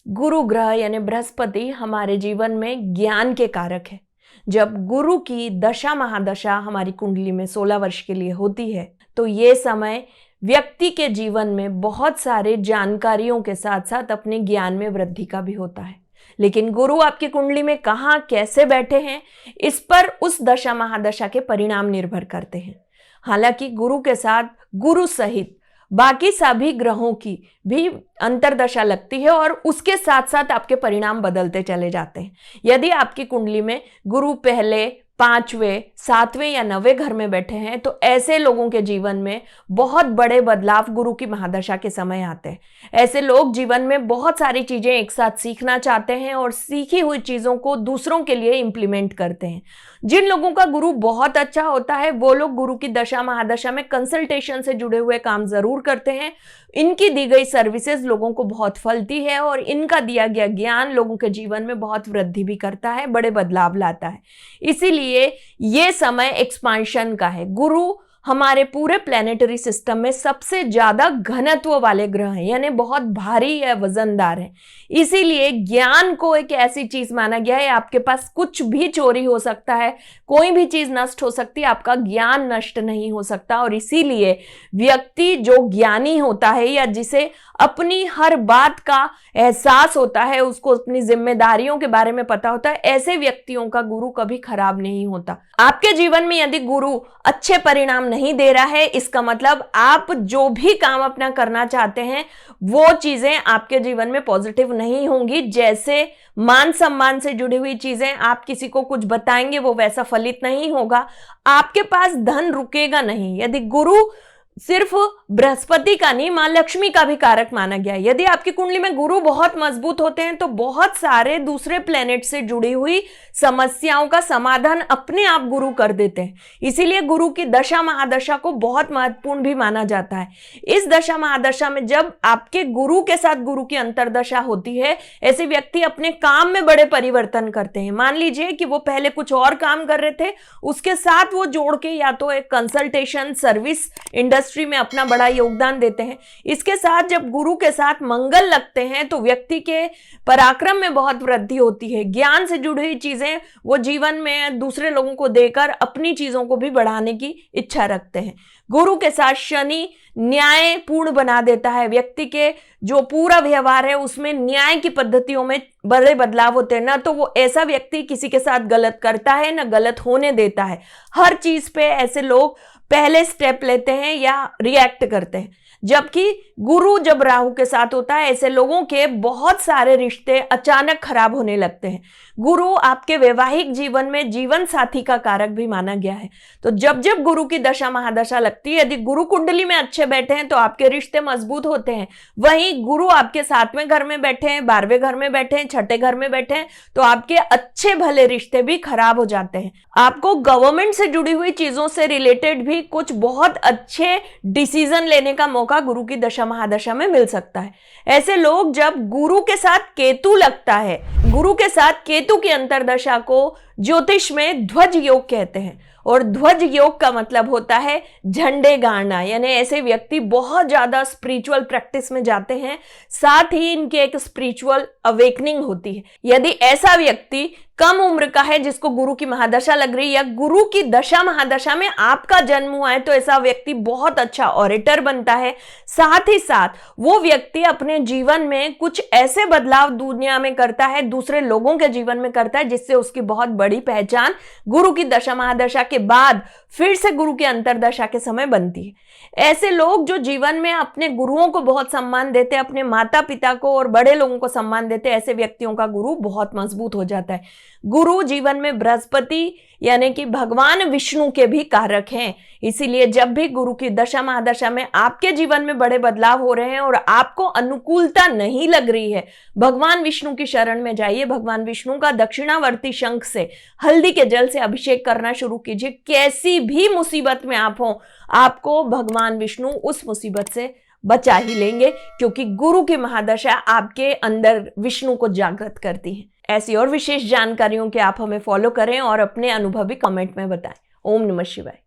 गुरु ग्रह यानी बृहस्पति हमारे जीवन में ज्ञान के कारक है। जब गुरु की दशा महादशा हमारी कुंडली में 16 वर्ष के लिए होती है तो ये समय व्यक्ति के जीवन में बहुत सारे जानकारियों के साथ साथ अपने ज्ञान में वृद्धि का भी होता है। लेकिन गुरु आपकी कुंडली में कहाँ कैसे बैठे हैं, इस पर उस दशा महादशा के परिणाम निर्भर करते हैं। हालांकि गुरु के साथ गुरु सहित बाकी सभी ग्रहों की भी अंतरदशा लगती है और उसके साथ साथ आपके परिणाम बदलते चले जाते हैं। यदि आपकी कुंडली में गुरु पहले 5वें, 7वें या 9वें घर में बैठे हैं तो ऐसे लोगों के जीवन में बहुत बड़े बदलाव गुरु की महादशा के समय आते हैं। ऐसे लोग जीवन में बहुत सारी चीजें एक साथ सीखना चाहते हैं और सीखी हुई चीजों को दूसरों के लिए इंप्लीमेंट करते हैं। जिन लोगों का गुरु बहुत अच्छा होता है वो लोग गुरु की दशा महादशा में कंसल्टेशन से जुड़े हुए काम जरूर करते हैं। इनकी दी गई सर्विसेज लोगों को बहुत फलती है और इनका दिया गया ज्ञान लोगों के जीवन में बहुत वृद्धि भी करता है, बड़े बदलाव लाता है। इसीलिए ये समय एक्सपांशन का है। गुरु हमारे पूरे प्लैनेटरी सिस्टम में सबसे ज्यादा घनत्व वाले ग्रह हैं, यानी बहुत भारी या वजनदार है। इसीलिए ज्ञान को एक ऐसी चीज माना गया है, आपके पास कुछ भी चोरी हो सकता है, कोई भी चीज नष्ट हो सकती है, आपका ज्ञान नष्ट नहीं हो सकता। और इसीलिए व्यक्ति जो ज्ञानी होता है या जिसे अपनी हर बात का एहसास होता है, उसको अपनी जिम्मेदारियों के बारे में पता होता है, ऐसे व्यक्तियों का गुरु कभी खराब नहीं होता। आपके जीवन में यदि गुरु अच्छे परिणाम नहीं दे रहा है, इसका मतलब आप जो भी काम अपना करना चाहते हैं वो चीजें आपके जीवन में पॉजिटिव नहीं होंगी। जैसे मान सम्मान से जुड़ी हुई चीजें, आप किसी को कुछ बताएंगे वो वैसा फलित नहीं होगा, आपके पास धन रुकेगा नहीं। यदि गुरु सिर्फ बृहस्पति का नहीं, मां लक्ष्मी का भी कारक माना गया है। यदि आपकी कुंडली में गुरु बहुत मजबूत होते हैं तो बहुत सारे दूसरे प्लेनेट से जुड़ी हुई समस्याओं का समाधान अपने आप गुरु कर देते हैं। इसीलिए गुरु की दशा महादशा को बहुत महत्वपूर्ण भी माना जाता है। इस दशा महादशा में जब आपके गुरु के साथ गुरु की अंतरदशा होती है, ऐसे व्यक्ति अपने काम में बड़े परिवर्तन करते हैं। मान लीजिए कि वो पहले कुछ और काम कर रहे थे, उसके साथ वो जोड़ के या तो एक कंसल्टेशन सर्विस इंडस्ट्री में अपना बड़ा योगदान देते हैं। इसके साथ जब गुरु के साथ मंगल लगते हैं तो व्यक्ति के पराक्रम में बहुत वृद्धि होती है। ज्ञान से जुड़ी हुई चीजें वो जीवन में दूसरे लोगों को देकर अपनी चीजों को भी बढ़ाने की इच्छा रखते हैं। गुरु के साथ शनि न्यायपूर्ण बना देता है। व्यक्ति के जो पूरा व्यवहार है उसमें न्याय की पद्धतियों में बड़े बदलाव होते हैं। ना तो वो ऐसा व्यक्ति किसी के साथ गलत करता है ना गलत होने देता है। हर चीज पे ऐसे लोग पहले स्टेप लेते हैं या रिएक्ट करते हैं। जबकि गुरु जब राहु के साथ होता है, ऐसे लोगों के बहुत सारे रिश्ते अचानक खराब होने लगते हैं। गुरु आपके वैवाहिक जीवन में जीवन साथी का कारक भी माना गया है। तो जब जब गुरु की दशा महादशा लगती है, यदि गुरु कुंडली में अच्छे बैठे हैं तो आपके रिश्ते मजबूत होते हैं। वहीं गुरु आपके 7वें घर में बैठे हैं, 12वें घर में बैठे हैं, 6ठे घर में बैठे हैं तो आपके अच्छे भले रिश्ते भी खराब हो जाते हैं। आपको गवर्नमेंट से जुड़ी हुई चीजों से रिलेटेड भी कुछ बहुत अच्छे डिसीजन लेने का मौका गुरु की दशा महादशा में मिल सकता है। ऐसे लोग जब गुरु के साथ केतु लगता है, गुरु के साथ केतु की अंतरदशा को ज्योतिष में ध्वज योग कहते हैं। और ध्वज योग का मतलब होता है झंडे गाड़ना, यानी ऐसे व्यक्ति बहुत ज्यादा स्पिरिचुअल प्रैक्टिस में जाते हैं, साथ ही इनकी एक स्पिरिचुअल अवेकनिंग होती है। यदि ऐसा व्यक्ति कम उम्र का है जिसको गुरु की महादशा लग रही है या गुरु की दशा महादशा में आपका जन्म हुआ है तो ऐसा व्यक्ति बहुत अच्छा ऑरेटर बनता है। साथ ही साथ वो व्यक्ति अपने जीवन में कुछ ऐसे बदलाव दुनिया में करता है, दूसरे लोगों के जीवन में करता है, जिससे उसकी बहुत बड़ी पहचान गुरु की दशा महादशा के बाद फिर से गुरु की अंतरदशा के समय बनती है। ऐसे लोग जो जीवन में अपने गुरुओं को बहुत सम्मान देते हैं, अपने माता पिता को और बड़े लोगों को सम्मान देते हैं, ऐसे व्यक्तियों का गुरु बहुत मजबूत हो जाता है। गुरु जीवन में बृहस्पति यानी कि भगवान विष्णु के भी कारक हैं। इसीलिए जब भी गुरु की दशा महादशा में आपके जीवन में बड़े बदलाव हो रहे हैं और आपको अनुकूलता नहीं लग रही है, भगवान विष्णु की शरण में जाइए। भगवान विष्णु का दक्षिणावर्ती शंख से हल्दी के जल से अभिषेक करना शुरू कीजिए। कैसी भी मुसीबत में आप हो, आपको भगवान विष्णु उस मुसीबत से बचा ही लेंगे, क्योंकि गुरु की महादशा आपके अंदर विष्णु को जागृत करती है। ऐसी और विशेष जानकारियों के आप हमें फॉलो करें और अपने अनुभव भी कमेंट में बताएं। ओम नमः शिवाय।